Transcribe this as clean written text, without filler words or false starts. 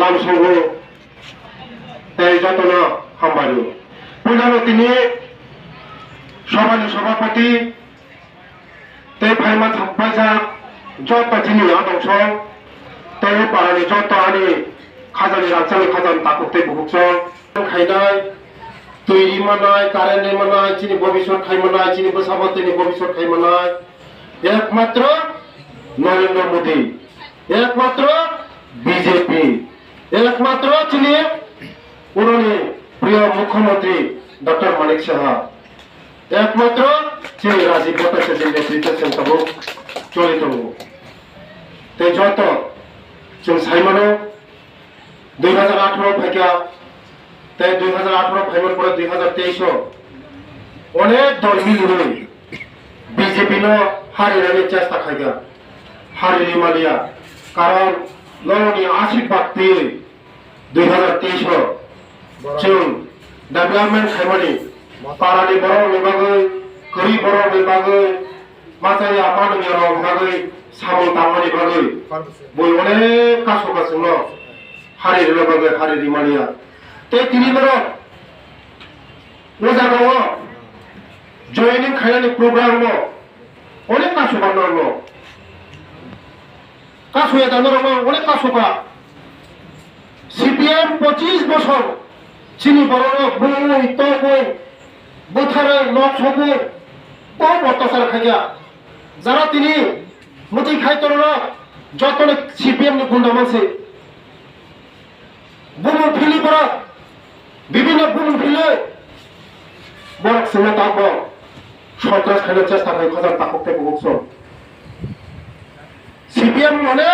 লামসঙ্গ তাই যতনা হামবারু পুনানো তিনি সভানি সভাপতি তাই ফাইমা থাকবাজা যত যিনি আদংশ তাই পারানি যত আনি খাজানি রাজ্যানি খাজান তাকুতে বুকছ খাইনাই তৈরি মানায় কারেন্ট মানায় চিনি ভবিষ্যৎ খাই মানায় চিনি বসাবতেনি ভবিষ্যৎ খাই মানায় একমাত্র নরেন্দ্র মোদী একমাত্র বিজেপি একমাত্র চিনি উনি প্রিয় মুখ্যমন্ত্রী ডক্টর মানিক সাহা একমাত্র চিনি রাজীব ভট্টাচার্যের নেতৃত্বে তাবো চলিত তাই যত जों साइमानो 2018 फाइका ताई 2018 फाइमन पर 2023 अनेक दल मिलुनै बीजेपी नो हारिनानै चेष्टा खायगा हारिनि मालिया कारण नरनि आशीर्बाद पेयै 2023 जों डेभलपमेन्ट खायमानि पारानि बर'नि बागै गोरिब बर'नि बागै माजाय आबादनि बागै सामल दामानि बागै बय अनेक कासगासिनो हारिनि बागै हारिनि मालिया ते तिनि बरो मोजाङाव जयनिं खायनानि प्रग्राम न अनेक कासगानो न कासया दानो अनेक कासगा सीपीएम 25 বছর চিনি বড় বই তো বই বুথারে লক সবু বহু অত্যাচার খাইয়া যারা তিনি মুতি খাইতর যতনে সিপিএম নি গুন্ডা মানছে বুমু ফিলি পর বিভিন্ন বুমু ফিলে বরক সঙ্গে তাপ সন্ত্রাস খাইতে চেষ্টা করে খজার তাপকে বুকছ সিপিএম মানে